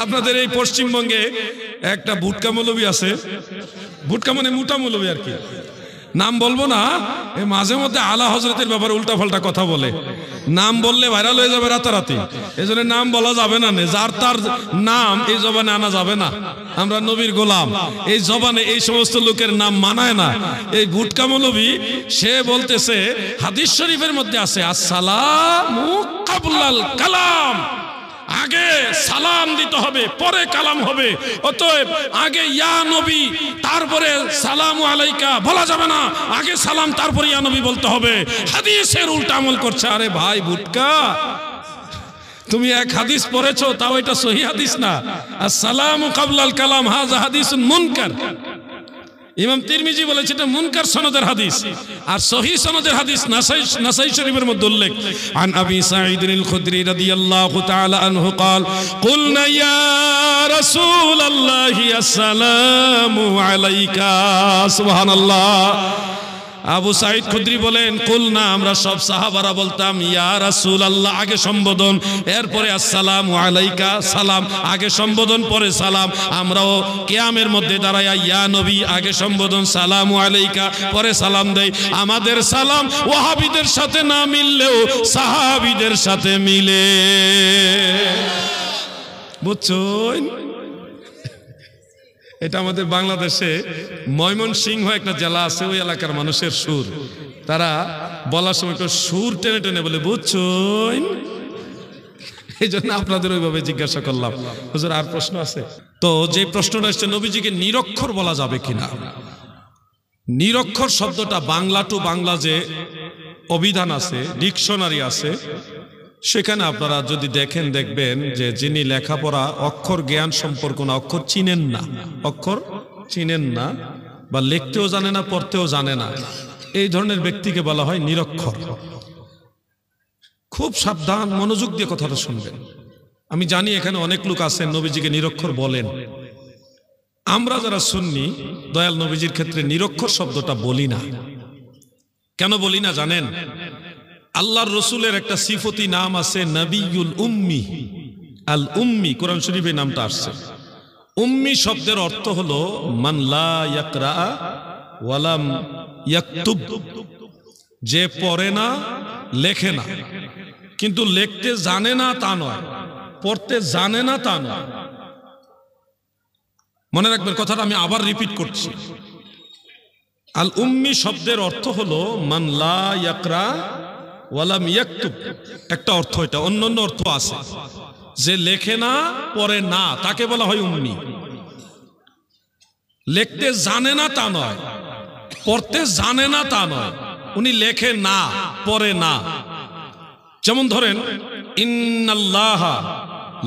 আপনাদের এই পশ্চিমবঙ্গে একটা ভুটকা মৌলবী আছে, ভুটকা মানে মোটা মৌলবী আর কি, নাম বলবো না, মাঝে মধ্যে আলা হজরতের ব্যাপারে উল্টাপাল্টা কথা বলে, নাম বললে ভাইরাল হয়ে যাবে রাতারাতি, এই জন্য নাম বলা যাবে না, যার তার নাম এই জবানে আনা যাবে না, আমরা নবীর গোলাম, এই জবানে এই সমস্ত লোকের নাম মানায় না। এই ভুটকা মৌলবী সে বলতেছে হাদিস শরীফের মধ্যে আছে আসসালামু কাবলাল কালাম, আগে সালাম দিতে হবে পরে কালাম হবে, অতএব আগে ইয়া নবী তারপরে সালামু আলাইকা বলা যাবে না, আগে সালাম তারপরে ইয়া নবী বলতে হবে। হাদিসের উল্টা আমল করছে। আরে ভাই ভুটকা, তুমি এক হাদিস পড়েছো, তাও এটা সহি হাদিস না। আসসালামু কাবলাল কালাম হাযা হাদিসুন মুনকার। ইমাম তিরমিজি বলেছে এটা মুনকার সনদের হাদিস, আর সহি সনদের হাদিস নাসাই শরীফের মধ্যে উল্লেখ। আন আবি সাঈদ আল খুদরি রাদিয়াল্লাহু তাআলা আনহু قال قلنا يا رسول الله السلام عليك সুবহানাল্লাহ। আবু সাঈদ খুদরি বলেন কুলনা, আমরা সব সাহাবারা বলতাম ইয়া রাসূলুল্লাহ আগে সম্বোধন, এরপরে আসসালামু আলাইকা সালাম, আগে সম্বোধন পরে সালাম। আমরাও কিয়ামের মধ্যে দাঁড়ায়া ইয়া নবী আগে সম্বোধন সালামু আলাইকা পরে সালাম দেই। আমাদের সালাম ওয়াহাবিদের সাথে না মিললেও সাহাবীদের সাথে মিলে, বুঝছেন? এটা আমাদের বাংলাদেশে ময়মনসিংহ একটা জেলা আছে, ওই এলাকার মানুষের সুর, তারা বলার সময় সুর টেনে টেনে বলে, বুঝছেন? এই জন্য আপনাদের ওইভাবে জিজ্ঞাসা করলাম। হুজুর আর প্রশ্ন আছে? তো যে প্রশ্নটা আসছে নবীজিকে নিরক্ষর বলা যাবে কিনা। নিরক্ষর শব্দটা বাংলা টু বাংলা যে অভিধান আছে, ডিকশনারি আছে, সেখানে আপনারা যদি দেখেন দেখবেন যে যিনি লেখাপড়া অক্ষর জ্ঞান সম্পর্ক না, অক্ষর চিনেন না, অক্ষর চিনেন না বা লিখতেও জানে না পড়তেও জানে না, এই ধরনের ব্যক্তিকে বলা হয় নিরক্ষর। খুব সাবধান মনোযোগ দিয়ে কথাটা শুনবেন। আমি জানি এখানে অনেক লোক আছেন নবীজিকে নিরক্ষর বলেন, আমরা যারা সুন্নি দয়াল নবীজির ক্ষেত্রে নিরক্ষর শব্দটা বলি না। কেন বলি না জানেন? আল্লাহর রসুলের একটা সিফতি নাম আছে নবিয়ুল উম্মি, আল উম্মি, কোরআন শরীফে নামটা আসছে। উম্মি শব্দের অর্থ হলো মান লা ইয়াকরা ওয়ালাম ইয়াকতুব, যে পড়ে না লেখে না, কিন্তু লিখতে জানে না তা নয়, পড়তে জানে না তা নয়। মনে রাখবেন কথাটা, আমি আবার রিপিট করছি। আল উম্মি শব্দের অর্থ হলো মান লা ইয়াকরা ওয়ালাম ইয়াকতুব, একটা অর্থ এটা, অন্যান্য অর্থ আছে। যে লেখে না পড়ে না তাকে বলা হয় উম্মি। লিখতে জানে না তা নয়, পড়তে জানে না তা নয়, উনি লেখে না পড়ে না। যেমন ধরেন ইন্নাল্লাহা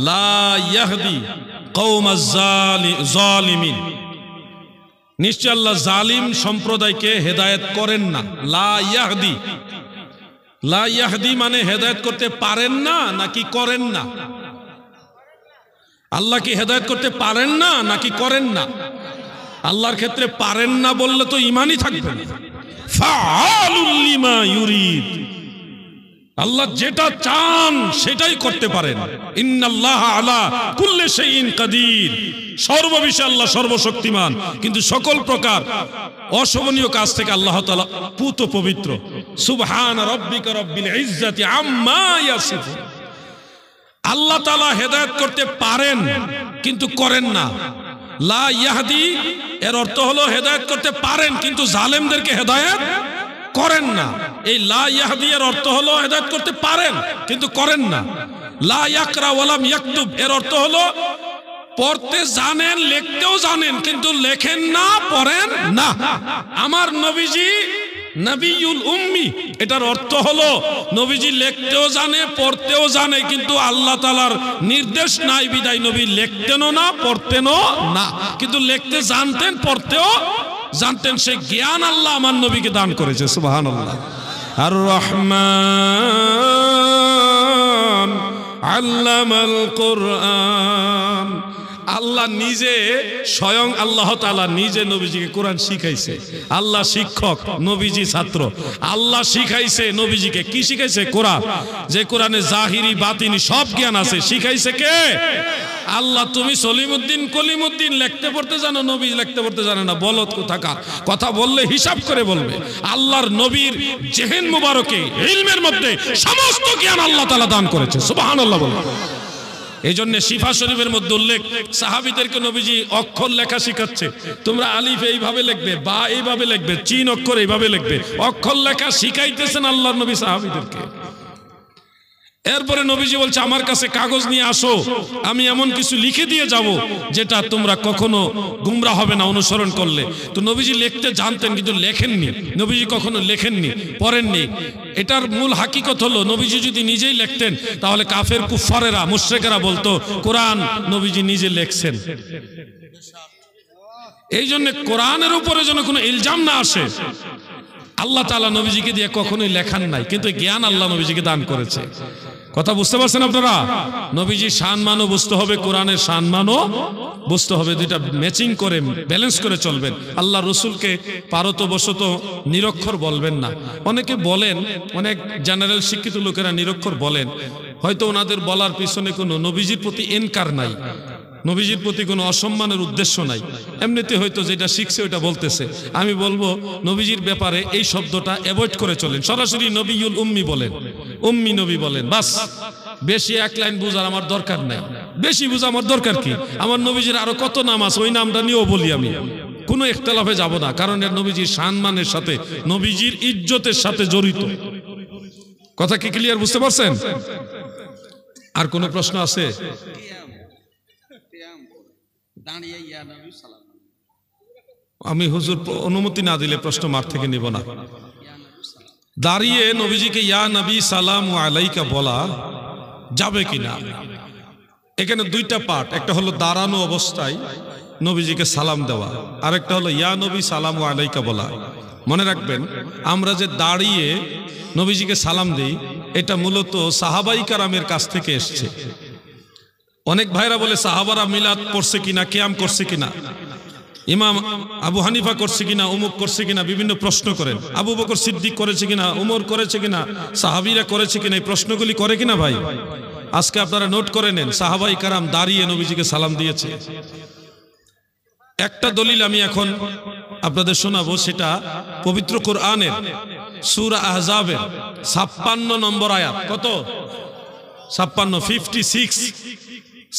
লা ইয়াহদি কওমাজ জালিমিন, নিশ্চয় আল্লাহ জালিম সম্প্রদায়কে হেদায়েত করেন না। লা ইয়াহদি, লা ইয়াহদি মানে হেদায়েত করতে পারেন না নাকি করেন না? আল্লাহ কি হেদায়েত করতে পারেন না নাকি করেন না? আল্লাহর ক্ষেত্রে পারেন না বললে তো ঈমানই থাকবে না। ফাআলুল লিমা ইউরিদ, আল্লাহ যেটা চান সেটাই করতে পারেন। ইন্নাল্লাহা আলা কুল্লি শাইইন কাদির, সর্ববিষয়ে আল্লাহ সর্বশক্তিমান, কিন্তু সকল প্রকার অশোভনীয় কাজ থেকে আল্লাহ তাআলা পুত পবিত্র। সুবহান রাব্বিকা রাব্বিল ইজ্জাতি আম্মা ইয়াসিফুন। আল্লাহ তাআলা হেদায়েত করতে পারেন কিন্তু করেন না। লা ইয়াহদি এর অর্থ হলো হেদায়েত করতে পারেন কিন্তু জালেমদেরকে হেদায়েত করেন না। এই লা ইয়াহদি এর অর্থ হলো হেদায়েত করতে পারেন কিন্তু করেন না। লা ইয়াকরা ওয়ালাম ইয়াকতুব এর অর্থ হলো পড়তে জানেন লিখতেও জানেন কিন্তু লেখেন না পড়েন না। আমার নবীজি নবিয়ুল উম্মি, এটার অর্থ হলো নবীজি লিখতেও জানে পড়তেও জানে কিন্তু আল্লাহ তাআলার নির্দেশ নাই বিদায় নবী লিখতেনও না পড়তেনও না, কিন্তু লিখতে জানতেন পড়তেও জানতেন। সে জ্ঞান আল্লাহ আমার নবীকে দান করেছে। সুবহানাল্লাহ। আর রহমান আল্লামাল কুরআন, আল্লাহ নিজে স্বয়ং আল্লাহ তাআলা নিজে নবীজিকে কোরআন শিখাইছে। আল্লাহ শিক্ষক, নবীজি ছাত্র। আল্লাহ শিখাইছে নবীজিকে, কি শিখাইছে? কোরআন। যে কোরআনে জাহিরি বাতিনি সব জ্ঞান আছে, শিখাইছে কে? আল্লাহ। তুমি সলিমুদ্দিন কলিমুদ্দিন লিখতে পড়তে জানো, নবী লিখতে পড়তে জানে না, বলত কোথাকার। কথা বললে হিসাব করে বলবে। আল্লাহর নবীর জেহেন মুবারকে ইলমের মধ্যে সমস্ত জ্ঞান আল্লাহ তাআলা দান করেছে। সুবহানাল্লাহ বলুন। এই জন্য শিফা শরীফের মধ্যে উল্লেখ, সাহাবীদেরকে নবীজি অক্ষর লেখা শিখাচ্ছে। তোমরা আলিফ এইভাবে লিখবে, বা এইভাবে লিখবে, চিন অক্ষর এইভাবে লিখবে। অক্ষর লেখা শিখাইতেছেন আল্লাহর নবী সাহাবীদেরকে। এরপরে নবীজি বলছে আমার কাছে কাগজ নিয়ে আসো, আমি এমন কিছু লিখে দিয়ে যাব যেটা তোমরা কখনো গুমরা হবে না অনুসরণ করলে। তো নবীজি লিখতে জানতেন কিন্তু লেখেননি। নবীজি কখনো লেখেননি, পড়েননি। এটার মূল হাকিকত হলো নবীজি যদি নিজেই লিখতেন তাহলে কাফের কুফারেরা মুশরিকেরা বলতো কোরআন নবীজি নিজে লিখছেন। এই জন্য কোরআনের উপরে যেন কোনো ইলজাম না আসে। আল্লাহ তাআলা নবীজিকে দিয়ে কখনোই লেখান নাই, কিন্তু জ্ঞান আল্লাহ নবীজিকে দান করেছে। কথা বুঝতে পারছেন আপনারা? নবীজির সম্মানও বুঝতে হবে, কোরআনের সম্মানও বুঝতে হবে। দুইটা ম্যাচিং করে ব্যালেন্স করে চলবেন। আল্লাহ রসুলকে পারতবশত নিরক্ষর বলবেন না। অনেকে বলেন, অনেক জেনারেল শিক্ষিত লোকেরা নিরক্ষর বলেন, হয়তো ওনাদের বলার পিছনে কোনো নবীজির প্রতি এনকার নাই, নবীজির প্রতি কোনো অসম্মানের উদ্দেশ্য নাই, এমনিতে হয়তো যেটা শিখছে ওইটা বলতেছে। আমি বলবো নবীজির ব্যাপারে এই শব্দটা অ্যাভয়েড করে চলেন। সরাসরি নবিউল উম্মি বলেন, উম্মি নবী বলেন, বাস। বেশি এক লাইন বুঝার আমার দরকার নাই, বেশি বুঝা আমার দরকার কি? আমার নবীজির আরো কত নাম আছে, ওই নামটা নিয়েও বলি আমি, কোনো ইখতিলাফে যাব না। কারণ এর নবীজির সম্মানের সাথে, নবীজির ইজ্জতের সাথে জড়িত। কথা কি ক্লিয়ার বুঝতে পারছেন? আর কোনো প্রশ্ন আছে? আমি হুজুর অনুমতি না দিলে প্রশ্ন মার থেকে নিব না। দাঁড়িয়ে নবীজিকে ইয়া নবী সালামু আলাইকা বলা যাবে কিনা? এখানে দুইটা পার্ট, একটা হলো দাঁড়ানো অবস্থায় নবীজিকে সালাম দেওয়া, আর একটা হলো ইয়া নবী সালামু আলাইকা বলা। মনে রাখবেন, আমরা যে দাঁড়িয়ে নবীজিকে সালাম দেই এটা মূলত সাহাবাই কারামের কাছ থেকে এসছে। অনেক ভাইরা বলে সাহাবারা মিলাদ পড়ছে কিনা, কিয়াম করছে কিনা, ইমাম আবু হানিফা করছে কিনা, উমুক করছে কিনা, বিভিন্ন প্রশ্ন করেন। আবু বকর সিদ্দিক করেছে কিনা, উমর করেছে কিনা, সাহাবীরা করেছে কিনা, এই প্রশ্নগুলি করে কিনা ভাই? আজকে আপনারা নোট করে নেন, সাহাবাই কারাম দাঁড়িয়ে নবীজিকে সালাম দিয়েছে। একটা দলিল আমি এখন আপনাদের শোনাবো, সেটা পবিত্র কোরআনের সূরা আহজাবের 56 নম্বর আয়াত। কত? 56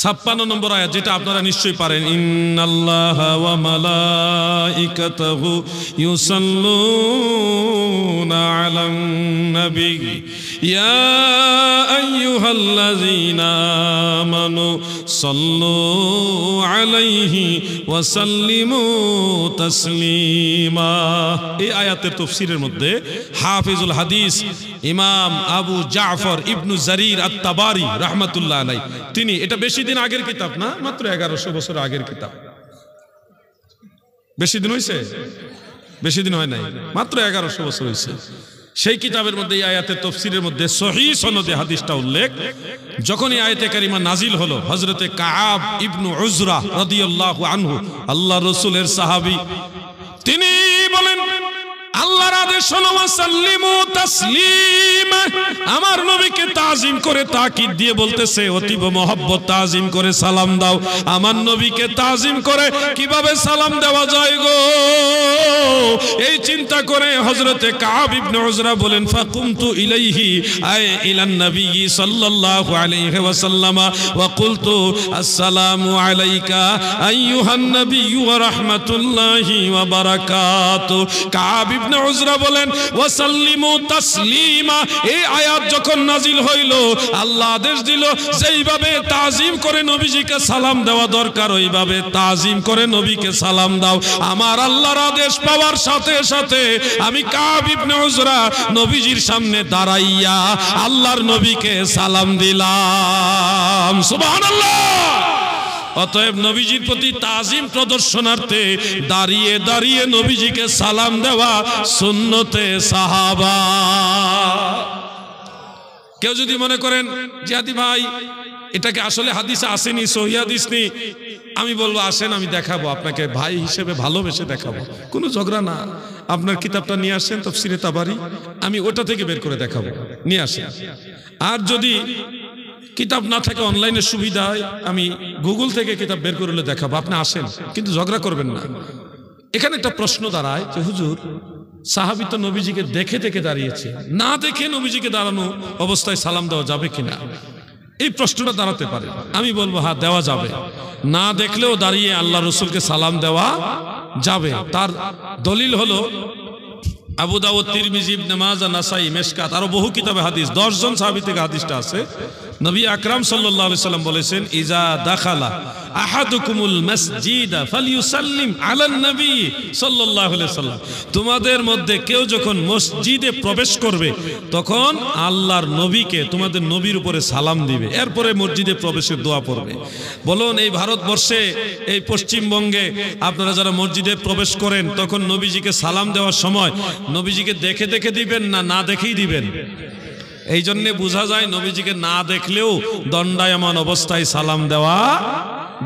56 নম্বর আয়াত, যেটা আপনারা নিশ্চয়ই পারেন। ইন্নাল্লাহা ওয়া মালাইকাতাহু ইউসাল্লুনা আলান নবী ইয়া আইয়ুহাল্লাযীনা আমানু সাল্লু আলাইহি ওয়া সাল্লিমু তাসলিমা। এই আয়াতের তাফসীরের মধ্যে হাফিজুল হাদিস ইমাম আবু জাফর ইবনু জারির আত-তাবারি রাহমাতুল্লাহ আলাইহি, তিনি, এটা বেশি দিন আগের কিতাব না, মাত্র 1100 বছর আগের কিতাব। বেশি দিন হয়েছে? বেশি দিন হয় নাই, মাত্র 1100 বছর হয়েছে। সেই কিতাবের মধ্যে এই আয়াতের তাফসীরের মধ্যে সহিহ সনদে হাদিসটা উল্লেখ। যখন এই আয়াতে কারিমা নাজিল হলো, হযরতে কাআব ইবনু উজরা রাদিয়াল্লাহু আনহু, আল্লাহর রাসূলের সাহাবী, তিনি বলেন আল্লাহর আদেশ হলো ওয়াসাল্লিমু তাসলিমা। আমার নবীকে তাজিম করে তাকিদ দিয়ে বলতেছে, অতীব মহব্বত তাজিম করে সালাম দাও। আমার নবীকে তাজিম করে কিভাবে সালাম দেওয়া যায় গো, এই চিন্তা করে হযরতে কাব ইবনে উজরা বলেন ফাকুমতু ইলাইহি আই ইলান নবী সাল্লাল্লাহু আলাইহি ওয়াসাল্লাম ওয়া কুলতু আসসালামু আলাইকা আইয়ুহান নবী ওয়া রাহমাতুল্লাহি ওয়া বারাকাতুহু। কাব ইবনে উজরা বলেন ওয়াসাল্লিমু তাসলিমা। এই আয়াত যখন নাজিল হইল, আল্লাহ আদেশ দিল যেইভাবে তাজিম করে নবীজিকে সালাম দেওয়া দরকার ওইভাবে তাজিম করে নবীকে সালাম দাও। আমার আল্লাহর আদেশ পাওয়ার সাথে সাথে আমি কাব ইবনে উজরা নবীজির সামনে দাঁড়াইয়া আল্লাহর নবীকে সালাম দিলাম। সুবহানাল্লাহ। অতএব নবীজির প্রতি তাজিম প্রদর্শনার্থে দাঁড়িয়ে দাঁড়িয়ে নবীজিকে সালাম দেওয়া সুন্নতে সাহাবা। কেউ যদি মনে করেন জিহাদি ভাই এটাকে আসলে হাদিসে আসেনি, সহিহ হাদিস নেই, আমি বলবো আসেন আমি দেখাবো আপনাকে, ভাই হিসেবে ভালোবেসে দেখাবো, কোনো ঝগড়া না। আপনার কিতাবটা নিয়ে আসেন তাফসিরে তাবারি, আমি ওটা থেকে বের করে দেখাবো, নিয়ে আসেন। আর যদি কিতাব না থাকে অনলাইনের সুবিধায় আমি গুগল থেকে কিতাব বের করে দেখাবো, আপনি আসেন, কিন্তু ঝগড়া করবেন না। এখানে একটা প্রশ্ন দাঁড়ায় যে হুজুর সাহাবী তো নবীজিকে দেখে দেখে দাঁড়িয়েছে, না দেখে নবীজিকে দাঁড়ানো অবস্থায় সালাম দেওয়া যাবে কিনা, এই প্রশ্নটা দাঁড়াতে পারে। আমি বলবো হ্যাঁ দেওয়া যাবে, না দেখলেও দাঁড়িয়ে আল্লাহ রসুলকে সালাম দেওয়া যাবে। তার দলিল হলো আবু দাউদ, তিরমিজি, ইবনে মাজাহ, নাসাই, মিশকাত, আরো বহু কিতাবে হাদিস, 10 জন সাহাবী থেকে হাদিসটা আছে। নবী আকরাম সাল্লাল্লাহু আলাইহি সাল্লাম বলেছেন, ইজা দাখালা আহাদুকুমুল মাসজিদা ফালিয়ুসাল্লিম আলান নবী সাল্লাল্লাহু আলাইহি সাল্লাম, তোমাদের মধ্যে কেউ যখন মসজিদে প্রবেশ করবে তখন আল্লাহর নবীকে, তোমাদের নবীর উপরে সালাম দিবে, এরপরে মসজিদে প্রবেশের দোয়া পড়বে। বলুন এই ভারতবর্ষে, এই পশ্চিমবঙ্গে আপনারা যারা মসজিদে প্রবেশ করেন তখন নবীজিকে সালাম দেওয়ার সময় নবীজিকে দেখে দেখে দিবেন না না দেখেই দিবেন? এই জন্যে বোঝা যায় নবীজিকে না দেখলেও দণ্ডায়মান অবস্থায় সালাম দেওয়া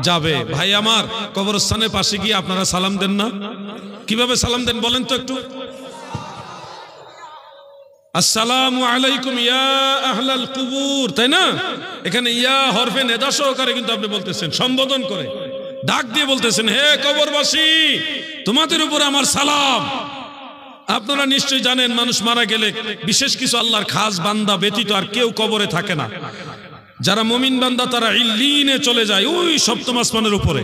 যাবে। ভাই আমার, কবরস্থানের পাশে গিয়ে আপনারা সালাম দেন না? কিভাবে সালাম দেন বলেন তো একটু? আসসালামু আলাইকুম ইয়া আহলাল কুবুর, তাই না? এখানে ইয়া হরফে নেদা সহকারে কিন্তু আপনি বলতেছেন, সম্বোধন করে ডাক দিয়ে বলতেছেন, হে কবরবাসী তোমাদের উপর আমার সালাম। আপনারা নিশ্চয়ই জানেন মানুষ মারা গেলে বিশেষ কিছু আল্লাহর খাস বান্দা ব্যতীত আর কেউ কবরে থাকে না। যারা মুমিন বান্দা তারা ইল্লিনে চলে যায়, ওই সপ্তম আসমানের উপরে,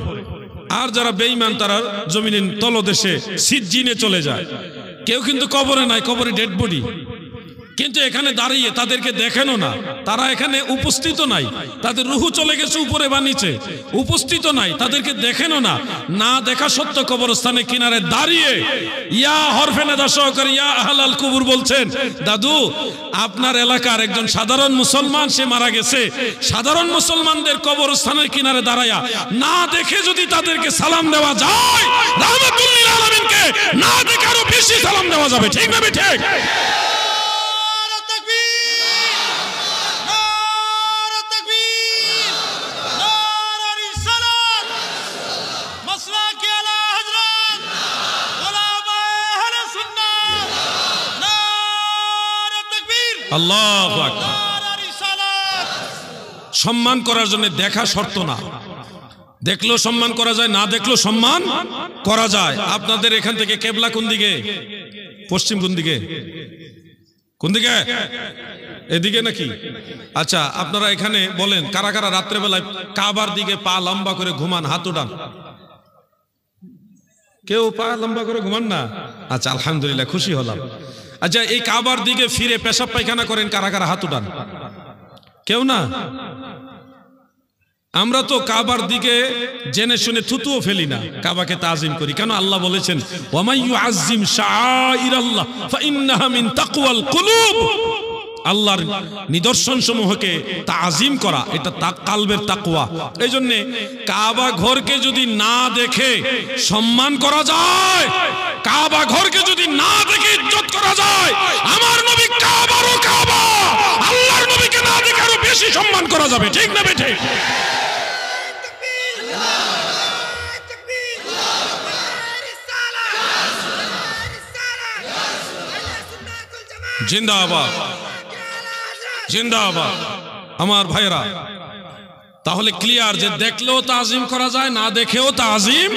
আর যারা বেঈমান তারা জমিনের তলদেশে সিজ্জিনে চলে যায়। কেউ কিন্তু কবরে নাই, কবরে ডেড বডি। কিন্তু এখানে দাঁড়িয়ে তাদেরকে দেখেনও না, তারা এখানে উপস্থিত নাই, তাদের রুহু চলে গেছে উপরে বা নিচে, উপস্থিত নাই, তাদেরকে দেখেনও না। না দেখা সত্ত্বেও কবরস্থানে কিনারে দাঁড়িয়ে ইয়া হরফে নেদা সহকারে ইয়া আহলাল কুবুর বলছেন, দাদু আপনার এলাকার একজন সাধারণ মুসলমান সে মারা গেছে, সাধারণ মুসলমানদের কবরস্থানের কিনারে দাঁড়ায়া না দেখে যদি তাদেরকে সালাম দেওয়া যায়, রাহমাতুল লিল আলামিনকে না দেখে আরো বেশি সালাম দেওয়া যাবে। ঠিক না ঠিক? আল্লাহু আকবার। সম্মান করার জন্য দেখা শর্ত না, দেখলেও সম্মান করা যায়, না দেখলেও সম্মান করা যায়। আপনাদের এখান থেকে কেবলা কোন দিকে? পশ্চিম কোন দিকে? কোন দিকে? এদিকে নাকি? আচ্ছা আপনারা এখানে বলেন কারা কারা রাত্রেবেলায় কাবার দিকে পা লম্বা করে ঘুমান, হাত উঠান। কেউ পা লম্বা করে ঘুমান না? আচ্ছা আলহামদুলিল্লাহ, খুশি হলাম। আচ্ছা এই কাবার দিকে ফিরে পেশাব পায়খানা করেন কারা কারা? হাত উঠান। কেউ না? আমরা তো কাবার দিকে জেনে শুনে থুতুও ফেলি না, কাবাকে তাজিম করি। কেন? আল্লাহ বলেছেন ওয়া মান ইউআজ্জিম শাআইরাল্লাহ ফাইন্নাহা মিন তাকওয়াল কুলুব। আল্লাহর নিদর্শন সমূহকে তাজিম করা এটা কালবের তাকওয়া। এই জন্য কাবা ঘরকে যদি না দেখে সম্মান করা যায়, কাবা ঘরকে যদি না দেখে ইজ্জত করা যায়, আমার নবী কাবারও কাবা, আল্লাহর নবীকে না দেখে আরো বেশি সম্মান করা যাবে। ঠিক না বেঠিক? জিন্দাবাদ জিন্দাবাদ। আমার ভাইরা, তাহলে ক্লিয়ার যে দেখলেও তাজিম করা যায়, না দেখেও তাজিম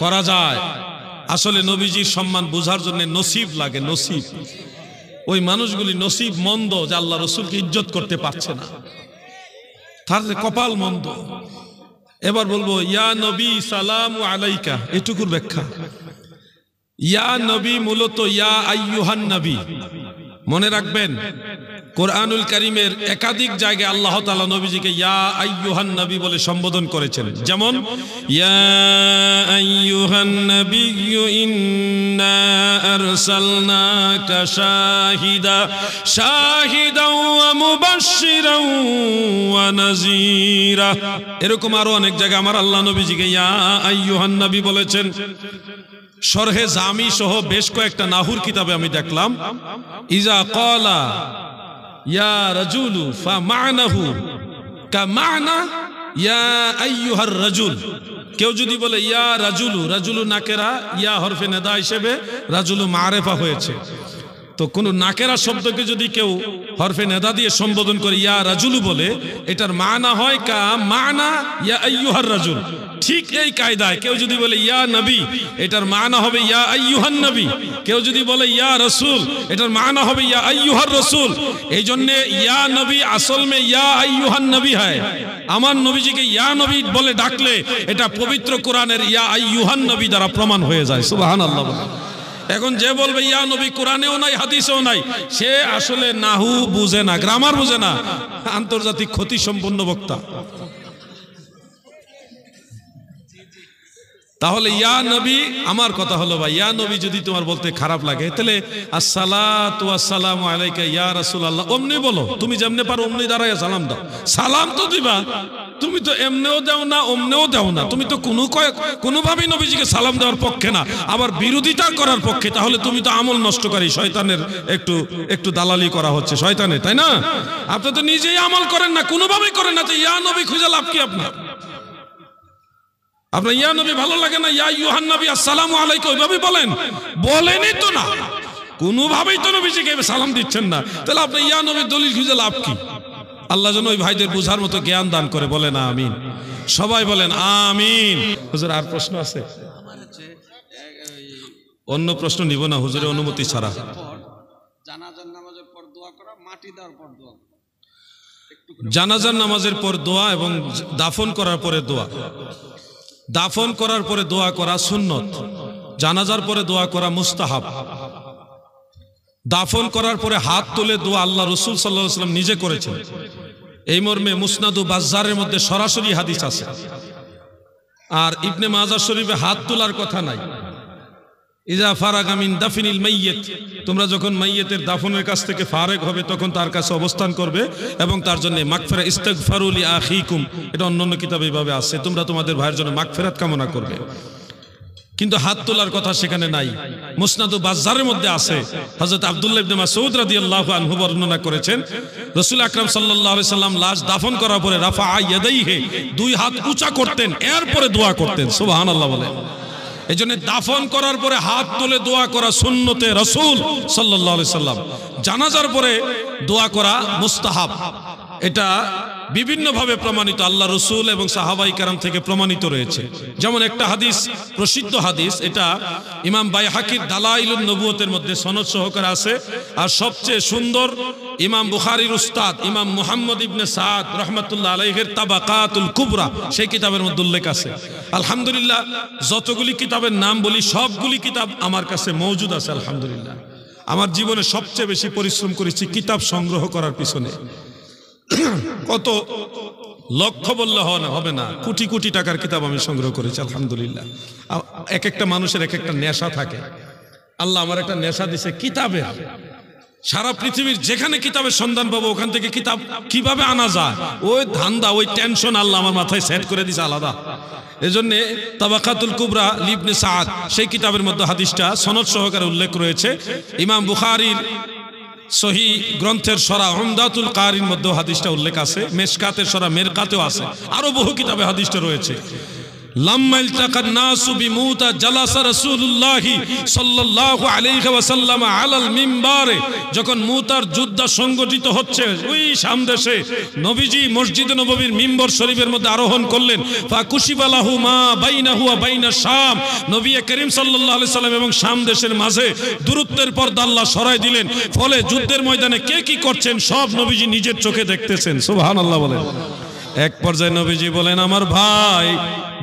করা যায়। আসলে নবীজির সম্মান বোঝার জন্য নসিব লাগে, নসিব। ওই মানুষগুলি নসিব মন্দ যে আল্লাহ রসুলকে ইজ্জত করতে পারছে না, তার কপাল মন্দ। এবার বলবো ইয়া নবী সালামু আলাইকা, এটুকুর ব্যাখ্যা। ইয়া নবী মূলত ইয়া আইয়ুহান নবী। মনে রাখবেন কোরআনুল কারীমের একাধিক জায়গায় আল্লাহ তাআলা নবীজিকে ইয়া আইয়ুহান নবী বলে সম্বোধন করেছেন। যেমন ইয়া আইয়ুহান নবিয়্যু ইন্না আরসালনাকা শাহিদাও ওয়া মুবাশশিরাও ওয়া নাযীরা। এরকম আরো অনেক জায়গায় আমার আল্লাহ নবীজিকে ইয়া আইয়ুহান নবী বলেছেন। শরহে জামি সহ বেশ কয়েকটা নাহুর কিতাবে আমি দেখলাম ইজা ক্বালা ইয়া রাজুলু ফামানাহু কামানা ইয়া আইয়ুহার রাজুল। কেউ যদি বলে ইয়া রাজুলু, রাজুলু নাকেরা, ইয়া হরফে নেদা হিসেবে রাজুলু মারেফা হয়েছে। তো কোন নাকেরা শব্দকে যদি কেউ হরফে নেদা দিয়ে সম্বোধন করে ইয়া রাজুলু বলে, এটার মানা হয় কা মানা ইয়া আইয়ুহার রাজুল। ঠিক এই কায়দায় কেউ যদি বলে ইয়া নবী, এটার মানা হবে ইয়া আইয়ুহান নবী। কেউ যদি বলে ইয়া রসুল, এটার মানা হবে ইয়া আইয়ুহার রসুল। এই জন্য ইয়া নবী আসল মে ইয়া আইয়ুহান নবী হয়। আমার নবীজিকে ইয়া নবী বলে ডাকলে এটা পবিত্র কোরআনের ইয়া আইয়ুহান নবী দ্বারা প্রমাণ হয়ে যায়। সুবহানাল্লাহ। এখন যে বলবে ইয়া নবী কোরআনেও নাই হাদিসেও নাই, সে আসলে নাহু বুঝে না, গ্রামার বুঝে না, আন্তর্জাতিক ক্ষতি সম্পন্ন বক্তা। তাহলে ইয়া নবী, আমার কথা হলো ভাই, ইয়া নবী যদি তোমার বলতে খারাপ লাগে, তাহলে আসসালাতু ওয়াসসালামু আলাইকা ইয়া রাসূলুল্লাহ অমনি বলো। তুমি যেমনে পারো অমনি দাঁড়ায় সালাম দাও। সালাম তো দিবা, তুমি তো এমনেও দাও না অমনেও দাও না, তুমি তো কোনোভাবেই নবীজিকে সালাম দেওয়ার পক্ষে না, আবার বিরোধিতা করার পক্ষে। তাহলে তুমি তো আমল নষ্টকারী, শয়তানের একটু দালালি করা হচ্ছে শয়তানের, তাই না? আপনি তো নিজেই আমল করেন না, কোনোভাবেই করেন না, তো ইয়া নবী খুঁজে লাভ কি আপনার? আপনার ইয়া নবী ভালো লাগে না, ইয়া ইউহান নবী আসসালামু আলাইকুম ওইভাবে বলেন, বলেনই তো না, কোনোভাবেই তো নবীজিকে সালাম দিচ্ছেন না, তাহলে আপনি ইয়া নবীর দলিল খুঁজে লাভ কি? আল্লাহ যেন ওই ভাইদের বোঝার মতো জ্ঞান দান করে, বলেন আমিন। সবাই বলেন আমিন। হুজুর আর প্রশ্ন আছে? অন্য প্রশ্ন নিব না হুজুরের অনুমতি ছাড়া। জানাজার নামাজের পর দোয়া করা, মাটি দেওয়ার পর দোয়া, জানাজার নামাজের পর দোয়া এবং দাফন করার পরে দোয়া। দাফন করার পরে দোয়া করা সুন্নত, জানাজার পরে দোয়া করা মুস্তাহাব। দাফন করার পরে হাত তুলে দোয়া আল্লাহ রাসূল সাল্লাল্লাহু আলাইহি ওয়াসাল্লাম নিজে করেছেন। এই মর্মে মুসনাদু বাজ্জারের মধ্যে সরাসরি হাদিস আছে। আর ইবনে মাজাহ শরীফে হাত তোলার কথা নাই। ইজা ফারাগা মিন দাফিনিল মাইয়িত, তোমরা যখন মাইয়িতের দাফনের কাছ থেকে ফারেগ হবে তখন তার কাছে অবস্থান করবে এবং তার জন্য মাগফিরা ইস্তিগফারু লি আখিকুম, এটা অন্যান্য কিতাবে এইভাবে আছে, তোমরা তোমাদের ভাইয়ের জন্য মাগফিরাত কামনা করবে। কিন্তু হাত তোলার কথা সেখানে নাই। মুসনাদু বাজ্জারের মধ্যে আছে, হযরত আব্দুল্লাহ ইবনে মাসউদ রাদিয়াল্লাহু আনহু বর্ণনা করেছেন, রাসূল আকরাম সাল্লাল্লাহু আলাইহি সাল্লাম লাশ দাফন করার পরে রাফা ইয়াদাইহি, দুই হাত উঁচা করতেন, এরপরে দোয়া করতেন। সুবহানাল্লাহ বলে। এজন্য দাফন করার পরে হাত তুলে দোয়া করা সুন্নতে রাসূল সাল্লাল্লাহু আলাইহি সাল্লাম। জানাজার পরে দোয়া করা মুস্তাহাব, এটা বিভিন্নভাবে প্রমাণিত, আল্লাহ রাসূল এবং সাহাবাই কেরাম থেকে প্রমাণিত রয়েছে। যেমন একটা হাদিস, প্রসিদ্ধ হাদিস, এটা ইমাম বাইহাকির দালাইলুন নবুয়তের মধ্যে সনদ সহকারে আছে। আর সবচেয়ে সুন্দর ইমাম বুখারীর উস্তাদ ইমাম মুহাম্মদ ইবনে সাদ রাহমাতুল্লাহ আলাইহির তাবাকাতুল কুবরা, সেই কিতাবের মধ্যে উল্লেখ আছে। আলহামদুলিল্লাহ, যতগুলি কিতাবের নাম বলি সবগুলি কিতাব আমার কাছে মওজুদ আছে। আলহামদুলিল্লাহ, আমার জীবনে সবচেয়ে বেশি পরিশ্রম করেছি কিতাব সংগ্রহ করার পিছনে। কত লক্ষ বললে হবে না, কোটি কোটি টাকার কিতাব আমি সংগ্রহ করেছি। আলহামদুলিল্লাহ, এক একটা মানুষের এক একটা নেশা থাকে। আল্লাহ আমার একটা নেশা দিছে কিতাবের। সারা পৃথিবীর যেখানে কিতাবের সন্ধান পাবো ওখান থেকে কিতাব কিভাবে আনা যায়, ওই ধান্দা, ওই টেনশন আল্লাহ আমার মাথায় সেট করে দিছে আলাদা। এজন্যে তাবাকাতুল কুবরা ইবনে সাদ, সেই কিতাবের মধ্যে হাদিসটা সনদ সহকারে উল্লেখ রয়েছে। ইমাম বুখারীর সহি গ্রন্থের সরা উমদাতুল কারির মধ্যে হাদিসটা উল্লেখ আছে। মেশকাতের সরা মেরকাতেও আছে, আরো বহু কিতাবে হাদিসটা রয়েছে। লাম্মা ইলতাকান নাসু বিমুতা জালাসা রাসূলুল্লাহ সাল্লাল্লাহু আলাইহি ওয়াসাল্লাম আলাল মিম্বারে, যখন মুতার যুদ্ধ সংগঠিত হচ্ছে ওই সামদেশে নবীজি মসজিদে নববীর মিম্বর শরীফের মধ্যে আরোহণ করলেন। ফাকুশিবা লাহু মা বাইনাহু ওয়া বাইনা শাম, নবী করিম সাল্লাল্লাহু আলাইহি সাল্লাম এবং শাম দেশের মাঝে দূরত্বের পর্দা আল্লাহ সরাই দিলেন। ফলে যুদ্ধের ময়দানে কে কি করছেন সব নবীজি নিজের চোখে দেখতেছেন। সুবহানাল্লাহ বলেন। এক পর্যায়ে নবীজি বলেন, আমার ভাই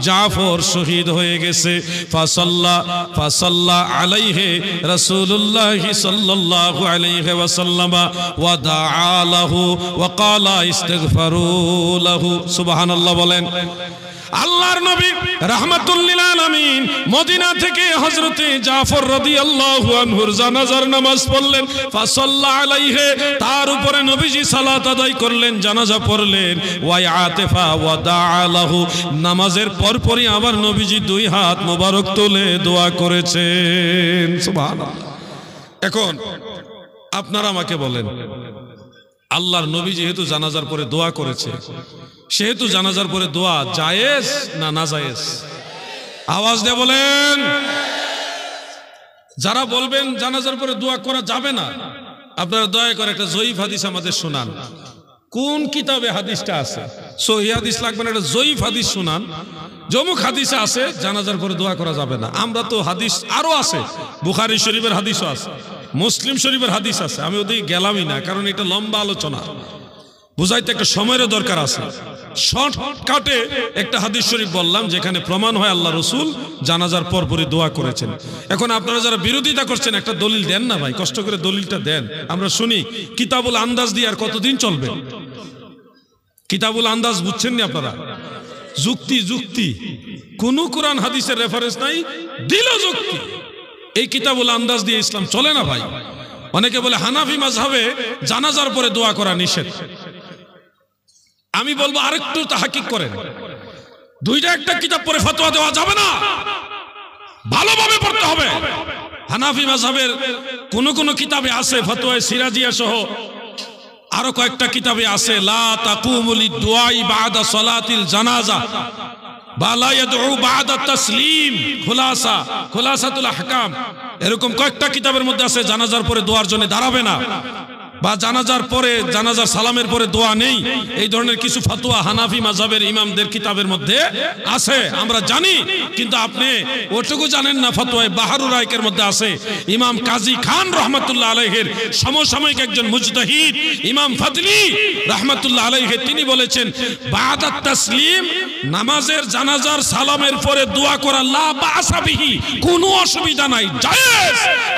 জাফর শহীদ হয়ে গেছে। ফাসাল্লা আলাইহি রাসূলুল্লাহ সাল্লাল্লাহু আলাইহি ওয়াসাল্লাম ওয়া দাআ লাহু ওয়া ক্বালা ইস্তিগফারু লাহু। সুবহানাল্লাহ বলেন। আল্লাহর নবী রাহমাতুল লিল আলামিন মদিনা থেকে হযরতে জাফর রাদিয়াল্লাহু আনহুর জানাজার নামাজ পড়লেন। ফাসাল্লা আলাইহি, তার উপরে নবীজি সালাত আদায় করলেন, জানাজা পড়লেন। ওয়া আতিফা ওয়া দাআ লাহু, নামাজের পরপরই আবার নবীজি দুই হাত মোবারক তুলে দোয়া করেছেন। সুবহানাল্লাহ। এখন আপনারা আমাকে বলেন, আল্লাহর নবী যেহেতু জানাজার পরে দোয়া করেছে, সেহেতু জানাজার পরে দোয়া জায়েজ না নাজায়েজ? আওয়াজ দিয়ে বলেন। যারা বলবেন জানাজার পরে দোয়া করা যাবে না, আপনারা দয়া করে একটা জয়ীফ হাদিস আমাদের শোনান। কোন কিতাবে হাদিসটা আছে? সহিহ হাদিস লাগবে না, একটা জয়ীফ হাদিস শোনান। যমুক হাদিসে আছে জানাজার পরে দোয়া করা যাবে না। আমরা তো হাদিস আরো আছে, বুখারী শরীফের হাদিসও আছে, মুসলিম শরীফের হাদিস আছে। আমি ওদিকে গেলামই না, কারণ এটা লম্বা আলোচনা, বুঝাইতে একটা সময়েরও দরকার আছে। শর্টকাটে একটা হাদিস শরীফ বললাম যেখানে প্রমাণ হয় আল্লাহ রসুল জানাজার পরপরই দোয়া করেছেন। এখন আপনারা যারা বিরোধিতা করছেন একটা দলিল দেন না ভাই, কষ্ট করে দলিলটা দেন, আমরা শুনি। কিতাবুল আন্দাজ দিয়ে আর কতদিন চলবে? কিতাবুল আন্দাজ বুঝছেন না আপনারা? যুক্তি যুক্তি, কোন কোরআন হাদিসের রেফারেন্স নাই, দিল যুক্তি। এই কিতাবুল আন্দাজ দিয়ে ইসলাম চলে না ভাই। অনেকে বলে হানাফি মাযহাবে জানাজার পরে দোয়া করা নিষেধ। আমি বলবো আরেকটু তাহকিক করেন, দুইটা একটা কিতাব পড়ে ফতোয়া দেওয়া যাবে না, ভালোভাবে পড়তে হবে। হানাফি মাযহাবের কোন কোন কিতাবে আছে, ফতোয়ায়ে সিরাজিয়া সহ আরো কয়েকটা কিতাবে আছে, লা তাকুমু লিদ-দুআই বা'দা সালাতিল জানাজা বা লা ইয়াদউ বা'দা তাসলিম, খুলাসাতুল আহকাম, এরকম কয়েকটা কিতাবের মধ্যে আছে জানাজার পরে দোয়ার জন্য দাঁড়াবে না, বা জানাজার পরে জানাজার সালামের পরে দোয়া নেই। এই ধরনের কিছু ফতোয়া হানাফি মাযহাবের ইমামদের কিতাবের মধ্যে আছে, আমরা জানি। কিন্তু আপনি ওটুকু জানেন না, ফতোয়ায়ে বাহরুর রায়কের মধ্যে আছে। ইমাম কাজী খান রাহমাতুল্লাহ আলাইহির সমসাময়িক একজন মুজতাহিদ ইমাম ফাদলি রাহমাতুল্লাহ আলাইহি, তিনি বলেছেন বা'দাত তাসলিম, নামাজের জানাজার সালামের পরে দোয়া করা লা বা'সা বিহি, কোনো অসুবিধা নাই, জায়েজ।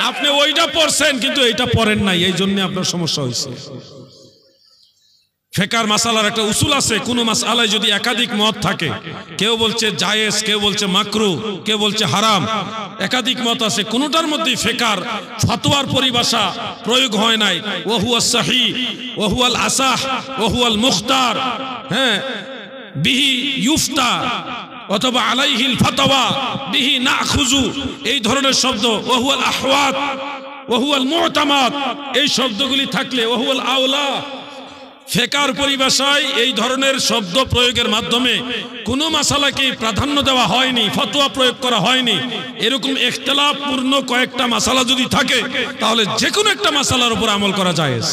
আপনি ওইটা পড়ছেন কিন্তু এইটা পড়েন নাই, এই জন্য আপনার সমস্যা হয়েছে। ফিকহের মাসালার একটা উসুল আছে, কোন মাসআলায় যদি একাধিক মত থাকে, কেউ বলছে জায়েজ, কেউ বলছে মাকরুহ, কেউ বলছে হারাম, একাধিক মত আছে, কোনটার মধ্যে ফিকহের ফতোয়ার পরিভাষা প্রয়োগ হয় নাই। ওয়া হুয়াস সহিহ ওয়া হুয়াল আসাহ ওয়া হুয়াল মুখতার, হ্যাঁ, বিহি ইউফতা অথবা আলাইহিল ফাতাওয়া বিহি নাখুযু, এই ধরনের শব্দ, ওয়া হুয়াল আহওয়াত ওয়া হুয়াল মু'তামাদ, এই শব্দগুলি থাকলে, ওয়া হুয়াল আওলা, ফিকহের পরিভাষায় এই ধরনের শব্দ প্রয়োগের মাধ্যমে কোনো মাসালাকে প্রাধান্য দেওয়া হয়নি, ফতোয়া প্রয়োগ করা হয়নি। এরকম ইখতিলাফপূর্ণ কয়েকটা মাসালা যদি থাকে, তাহলে যে কোনো একটা মাসালার উপর আমল করা জায়েজ।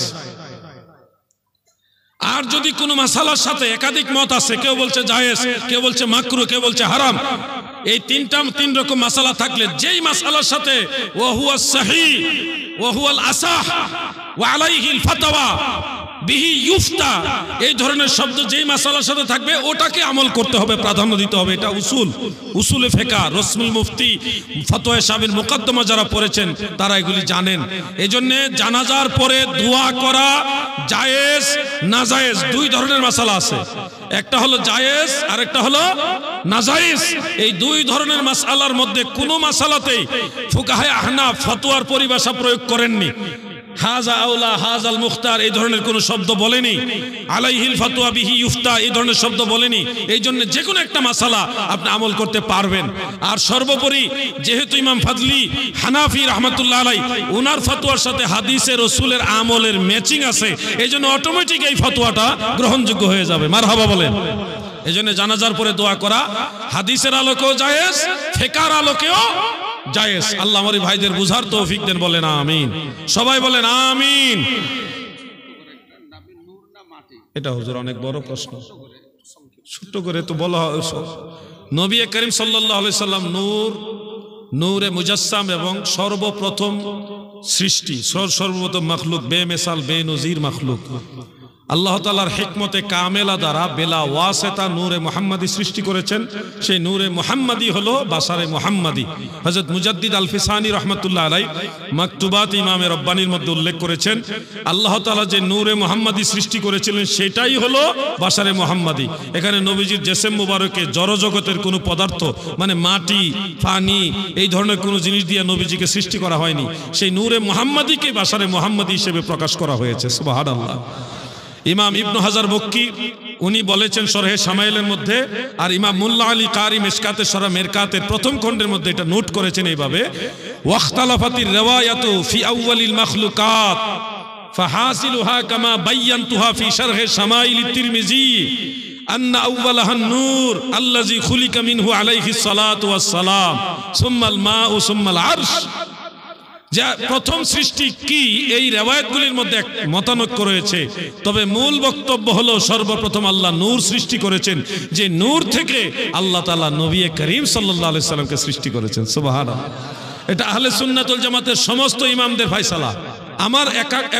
আর যদি কোনো মাসালার সাথে একাধিক মত আছে, কেউ বলছে জায়েজ, কেউ বলছে মাকরুহ, কেউ বলছে হারাম, এই তিন রকম মাসালা থাকলে যেই মাসালার সাথে ওয়া হুয়াস সহিহ ওয়া হুয়াল আসাহ ওয়া আলাইহিল ফাতাওয়া বিহি ইউফতা, এই ধরনের শব্দ যেই মাসালার সাথে থাকবে ওটাকে আমল করতে হবে, প্রাধান্য দিতে হবে। এটা উসুলে ফিকহ, রসমুল মুফতি, ফতোয়া শাবির মুকদ্দমা যারা পড়েছেন তারা এগুলি জানেন। এজন্য জানাজার পরে দোয়া করা জায়েজ না জায়েজ, দুই ধরনের মাসালা আছে, একটা হলো জায়েজ আর একটা হলো নাজায়েজ। এই দুই ধরনের মাসআলার মধ্যে কোনো মাসালাতেই ফুকাহায়ে আহনাফ ফতোয়ার পরিভাষা প্রয়োগ করেননি। হাজা আউলা, হাজাল মুখতার, এই ধরনের কোনো শব্দ বলেনি। আলাইহিল ফাতওয়া বিহি ইউফতা, এই ধরনের শব্দ বলেনি। এই জন্য যে কোনো একটা মাসালা আপনি আমল করতে পারবেন। আর সর্বোপরি যেহেতু ইমাম ফাদলি হানাফি রাহমাতুল্লাহ আলাইহি, ওনার ফতোয়ার সাথে হাদিসে রাসূলের আমলের ম্যাচিং আছে, এই জন্য অটোমেটিক এই ফতোয়াটা গ্রহণযোগ্য হয়ে যাবে। মারহাবা বলেন। এই জন্য জানাজার পরে দোয়া করা হাদিসের আলোকেও জায়েজ, ফিকহের আলোকেও জায়েজ। আল্লাহ আমার ভাইদের বুঝার তৌফিক দেন, বলেন আমিন। সবাই বলেন আমিন। এটা হুজুর অনেক বড় প্রশ্ন, ছোট্ট করে তো বলা হয়। নবী করিম সাল্লাল্লাহু আলাইহি সাল্লাম নূরে মুজাসসাম এবং সর্বপ্রথম সৃষ্টি, সর্বপ্রথম মাখলুক, বেমিসাল বেনজির মাখলুক। আল্লাহ তাআলার হিকমতে কামেলা দ্বারা বেলা ওয়াসিতা নূরে মুহাম্মাদি সৃষ্টি করেছেন। সেই নূরে মুহাম্মাদি হলো বাসারে মুহাম্মাদি। হযরত মুজাদ্দিদ আল ফিসানি রাহমাতুল্লাহ আলাইহি মাকতুবাত ইমামে রব্বানির মধ্যে উল্লেখ করেছেন, আল্লাহ তাআলা যে নূরে মুহাম্মাদি সৃষ্টি করেছিলেন সেটাই হলো বাসারে মুহাম্মাদি। এখানে নবীজির জিসম মুবারকে জড়জগতের কোনো পদার্থ মানে মাটি, পানি, এই ধরনের কোনো জিনিস দিয়ে নবীজিকে সৃষ্টি করা হয়নি। সেই নূরে মুহাম্মাদিকে বাসারে মুহাম্মাদি হিসেবে প্রকাশ করা হয়েছে। সুবহানাল্লাহ। ইমাম ইবনু হাজার মক্কি উনি বলেছেন শরহে শামাইলের মধ্যে, আর ইমাম মুল্লা আলী কারি মিশকাতে শরহ মেরকাতের প্রথম খণ্ডের মধ্যে এটা নোট করেছেন এইভাবে, ওয়াখতালাফাতির রিওয়ায়াতু ফি আউয়ালিল মাখলুকাত ফাহাসিলুহা কামা বায়ানতুহা ফি শরহে শামাইল তিরমিজি আন্না আউওয়ালাহান নূর আল্লাযী খুলিকা মিনহু আলাইহিস সালাতু ওয়াস সালাম সুম্মাল মাউ সুম্মাল আরশ। যা প্রথম সৃষ্টি কি, এই রিওয়ায়াতগুলির মধ্যে এক মতানৈক্য রয়েছে, তবে মূল বক্তব্য হলো সর্বপ্রথম আল্লাহ নূর সৃষ্টি করেছেন, যে নূর থেকে আল্লাহ তাআলা নবী করিম সাল্লাল্লাহু আলাইহি সাল্লামকে সৃষ্টি করেছেন। সুবহানাল্লাহ। এটা আহলে সুন্নাত ওয়াল জামাতের সমস্ত ইমামদের ফয়সালা, আমার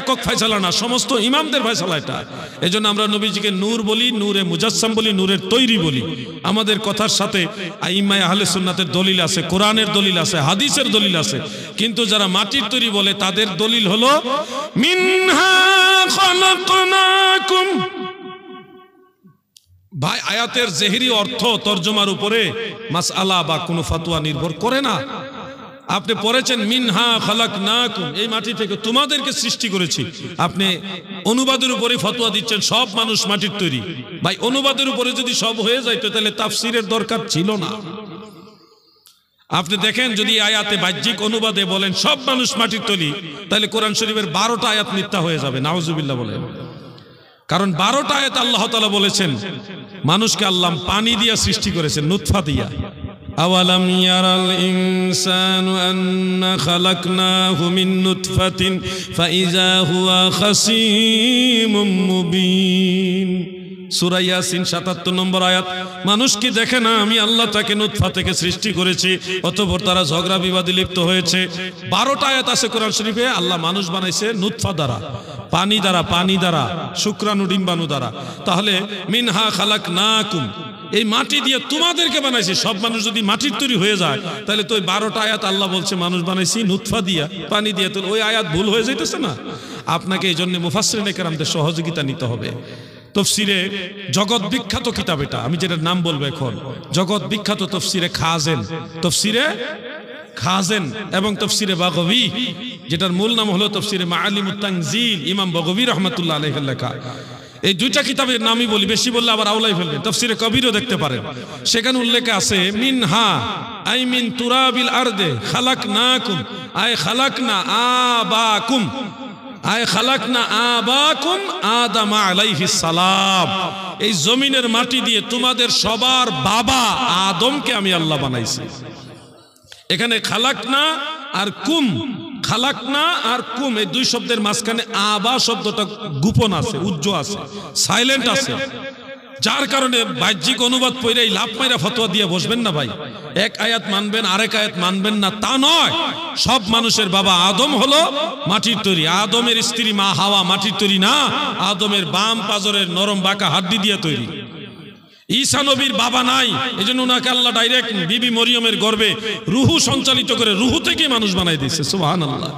একক ফয়সালা না, সমস্ত ইমামদের ফয়সালা এটা। এজন্য আমরা নবীজিকে নূর বলি, নূরে মুজাসসাম বলি, নূরের তৈরি বলি। আমাদের কথার সাথে আইম্মায়ে আহলে সুন্নাতের দলিল আছে, কোরআনের দলিল আছে, হাদিসের দলিল আছে। কিন্তু যারা মাটির তৈরি বলে তাদের দলিল হলো মিনহা খালাকনাকুম। ভাই, আয়াতের জেহেরি অর্থ তরজমার উপরে মাসআলা বা কোনো ফতোয়া নির্ভর করে না। আপনি পড়েছেন মিনহা খালাকনাকুম, এই মাটি থেকে তোমাদেরকে সৃষ্টি করেছি, আপনি অনুবাদের উপরে ফতোয়া দিচ্ছেন সব মানুষ মাটির তৈরি। ভাই, অনুবাদের উপরে যদি সব হয়ে যায় তাহলে তাফসীরের দরকার ছিল না। আপনি দেখেন, যদি আয়াতে বাহ্যিক অনুবাদে বলেন সব মানুষ মাটির তৈরি, তাহলে কোরআন শরীফের 12টা আয়াত মিথ্যা হয়ে যাবে, নাউজুবিল্লাহ বলেন। কারণ 12টা আয়াত আল্লাহ তাআলা বলেছেন মানুষকে আল্লাহ পানি দিয়া সৃষ্টি করেছেন, নুতফা দিয়া। আওয়ালাম ইয়ারাল ইনসানু আন্না খালাকনাহু মিন নুতফাতিন ফাইযা হুয়া খাসীমুম মুবিন। সূরা ইয়াসিন 77 নম্বর আয়াত। মানুষ কি দেখে না আমি আল্লাহ তাকে নুতফা থেকে সৃষ্টি করেছি, অতঃপর তারা ঝগড়া বিবাদে লিপ্ত হয়েছে। 12টা আয়াত আছে কোরআন শরীফে, আল্লাহ মানুষ বানাইছে নুতফা দ্বারা, পানি দ্বারা, শুক্রাণু ডিম্বাণু দ্বারা। তাহলে মিনহা খালাকনাকুম, এই মাটি দিয়ে তোমাদেরকে বানাইছি। সব মানুষ যদি মাটির তৈরি হয়ে যায় তাহলে তো ওই 12টা আয়াত আল্লাহ বলছে মানুষ বানাইছি নুতফা দিয়া, পানি দিয়া, তো ওই আয়াত ভুল হয়ে যাইতেছে না? আপনাকে এই জন্য মুফাসসিরিনে কেরামদের সহযোগিতা নিতে হবে। তফসিরে জগৎ বিখ্যাত কিতাব এটা, আমি যেটার নাম বলবো এখন, জগৎ বিখ্যাত তফসিরে খাজেন এবং তফসিরে বাগবী, যেটার মূল নাম হলো তফসিরে মাআলিমুত তানজিল, ইমাম বাগবী রাহমাতুল্লাহ আলাইহির লেখা। এই দুইটা কিতাবের নামই বলি, বেশি বললে আবার আওলাই ফেলবেন। তফসিরে কবিরও দেখতে পারেন, সেখানে উল্লেখ আছে মিনহা আই মিন তুরাবিল আরদে খালাকনাকুম আই খালাকনা আবাকুম আই খালাকনা আবাকুম আদম আলাইহিস সালাম। এই জমিনের মাটি দিয়ে তোমাদের সবার বাবা আদমকে আমি আল্লাহ বানাইছি। এখানে খালাকনা আর কুম, খালাকনা আর কুম, এই দুই শব্দের মাঝখানে আবা শব্দটা গোপন আছে, উজ্জ্ব আছে, সাইলেন্ট আছে। যার কারণে বাহ্যিক অনুবাদ পড়ে লাভ মাইরা ফতোয়া দিয়ে বসবেন না ভাই। এক আয়াত মানবেন, আরেক আয়াত মানবেন না, তা নয়। সব মানুষের বাবা আদম হলো মাটির তৈরি, আদমের স্ত্রী মা হাওয়া মাটির তৈরি না, আদমের বাম পাজরের নরম বাঁকা হাড্ডি দিয়ে তৈরি। ঈসা নবীর বাবা নাই, এজন্য ওনাকে আল্লাহ ডাইরেক্ট বিবি মরিয়মের গর্ভে রুহু সঞ্চালিত করে রুহু থেকে মানুষ বানাই দিয়েছে। সুবহানাল্লাহ।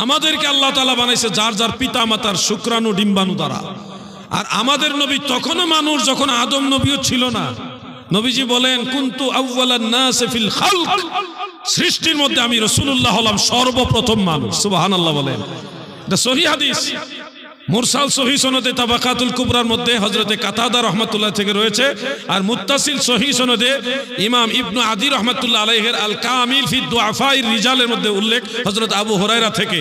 আমাদেরকে আল্লাহ তাআলা বানাইছে যার যার পিতা মাতার শুক্রাণু ডিম্বাণু দ্বারা। আর আমাদের নবী তখনও মানুষ, যখন আদম নবীও ছিল না। নবীজি বলেন কুনতু আউওয়ালান নাস ফিল খালক, সৃষ্টির মধ্যে আমি রাসূলুল্লাহ হলাম সর্বপ্রথম মানুষ। সুবহানাল্লাহ বলেন। এটা সহিহ হাদিস, মুরসাল সহিহ সনদে তাবাকাতুল কুবরার মধ্যে হযরতে কাতাদা রাহমাতুল্লাহ থেকে রয়েছে, আর মুত্তাসিল সহিহ সনদে ইমাম ইবনু আদি রাহমাতুল্লাহ আলাইহির আল কামিল ফি দুআফাইর রিজালের মধ্যে উল্লেখ হযরত আবু হুরায়রা থেকে।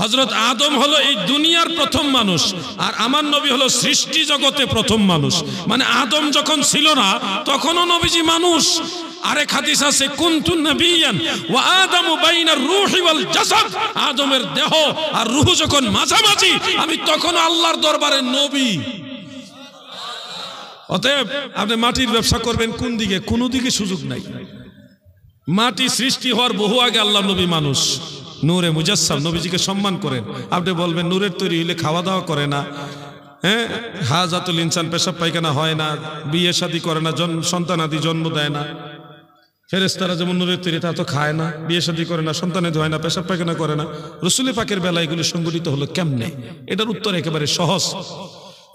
হযরত আদম হলো এই দুনিয়ার প্রথম মানুষ, আর আমার নবী হলো সৃষ্টি জগতে প্রথম মানুষ। মানে আদম যখন ছিল না তখনও নবীজি মানুষ। আরেক হাদিস আছে কুনতু নবিয়ান ওয়া আদামু বাইনার রূহি ওয়াল জাসাদ, আদমের দেহ আর রূহ যখন মাঝামাঝি, আমি তখন আল্লাহর দরবারে নবী। অতএব আপনি মাটির ব্যবসা করবেন কোন দিকে? কোনো দিকে সুযোগ নাই। মাটি সৃষ্টি হওয়ার বহু আগে আল্লাহ নবী মানুষ, নূরে মুজাসসাম, নবীজিকে সম্মান করেন। আপনি বলবেন নূরের তৈরি হইলে খাওয়া দাওয়া করে না, হ্যাঁ, হাজাতুল ইনসান পেশাব পায়খানা হয় না, বিয়ে শাদী করে না, সন্তানাদি জন্ম দেয় না। ফেরেশতারা যেমন নূরের তৈরি, তা তো খায় না, বিয়ে শাদী করে না, সন্তানাদি হয় না, পেশাব পায়খানা করে না। রাসূল পাকের বেলা এগুলি সংগঠিত হলো কেমনে? এটার উত্তর একেবারে সহজ।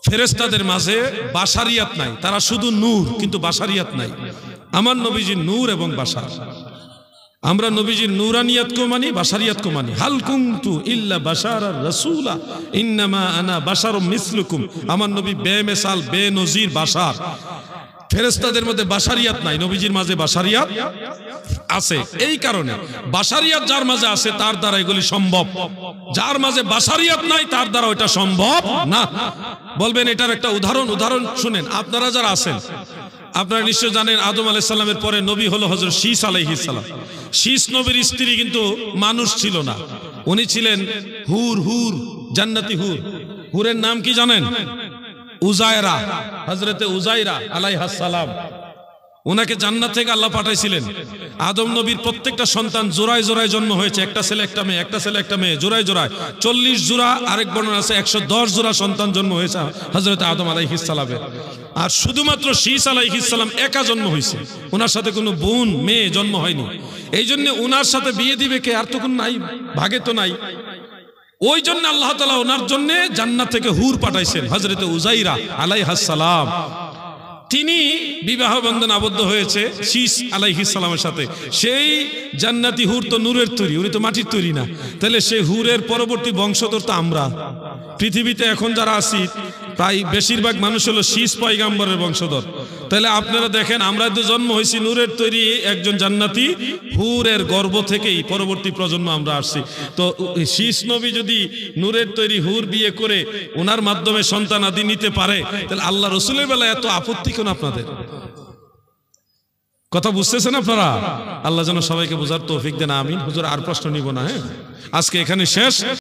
ফেরেশতাদের মাঝে বাশারিয়াত নাই, তারা শুধু নূর, কিন্তু বাশারিয়াত নাই। আমার নবীজি নূর এবং বাশার। আমরা নবীজির নূরানিয়াতকেও মানি, বাশারিয়াতকেও মানি। হাল কুনতু ইল্লা বাশারার রাসূলা ইন্নামা আনা বাশারুম মিসলুকুম। আমার নবী বেমিসাল বেনজির বাশার। ফেরেশতাদের মধ্যে বাশারিয়াত নাই, নবীজির মাঝে বাশারিয়াত আছে। এই কারণে বাশারিয়াত যার মাঝে আছে তার দ্বারা এগুলি সম্ভব, যার মাঝে বাশারিয়াত নাই তার দ্বারা ওইটা সম্ভব না। বলবেন এটার একটা উদাহরণ শুনেন। আপনারা যারা আছেন আপনারা নিশ্চয় জানেন আদম আলাইহিস সালামের পরে নবী হলো হযরত শীস আলাইহিস সালাম। শীস নবীর স্ত্রী কিন্তু মানুষ ছিল না, উনি ছিলেন হুর, জান্নাতি হুর। হুরের নাম কি জানেন? উজায়রা, হযরতে উজায়রা আলাইহিস সালাম। ওনাকে জান্নাত থেকে আল্লাহ পাঠাইছিলেন। আদম নবীর প্রত্যেকটা সন্তান জোড়ায় জোড়ায় জন্ম হয়েছে, একটা ছেলে একটা মেয়ে, একটা ছেলে একটা মেয়ে, জোড়ায় জোড়ায় 40 জোড়া, আরেক বর্ণনা আছে 110 জোড়া সন্তান জন্ম হয়েছে হযরত আদম আলাইহিস সালামের। আর শুধুমাত্র শীস আলাইহিস সালাম একা জন্ম হয়েছে, ওনার সাথে কোনো বোন মেয়ে জন্ম হয়নি। এই জন্য ওনার সাথে বিয়ে দিবে কে? আর তো কোনো নাই, ভাগে তো নাই। ওই জন্য আল্লাহ তাআলা ওনার জন্য জান্নাত থেকে হুর পাঠাইছেন, হযরত উজাইরা আলাইহিস সালাম। তিনি বিবাহ বন্ধন আবদ্ধ হয়েছে শীস আলাইহিস সালামের সাথে। সেই জান্নাতি হুর তো নূরের তৈরি, উনি তো মাটির তৈরি না। তাহলে সেই হুরের পরবর্তী বংশধর তো আমরা। পৃথিবীতে এখন যারা আছি প্রায় বেশিরভাগ মানুষ হলো শীস পয়গাম্বরের বংশধর। তাহলে আপনারা দেখেন, আমরা তো জন্ম হয়েছি নূরের তৈরি একজন জান্নাতি হুরের গর্ভ থেকেই পরবর্তী প্রজন্ম আমরা আসছি। তো শীস নবী যদি নূরের তৈরি হুর বিয়ে করে ওনার মাধ্যমে সন্তান আদি নিতে পারে, তাহলে আল্লাহ রসুলের বেলায় এত আপত্তি কেন আপনাদের? কথা বুঝতেছেন আপনারা? আল্লাহ যেন সবাইকে বোঝার তৌফিক দেন, আমিন। হুজুর আর প্রশ্ন নিব না, হ্যাঁ, আজকে এখানে শেষ।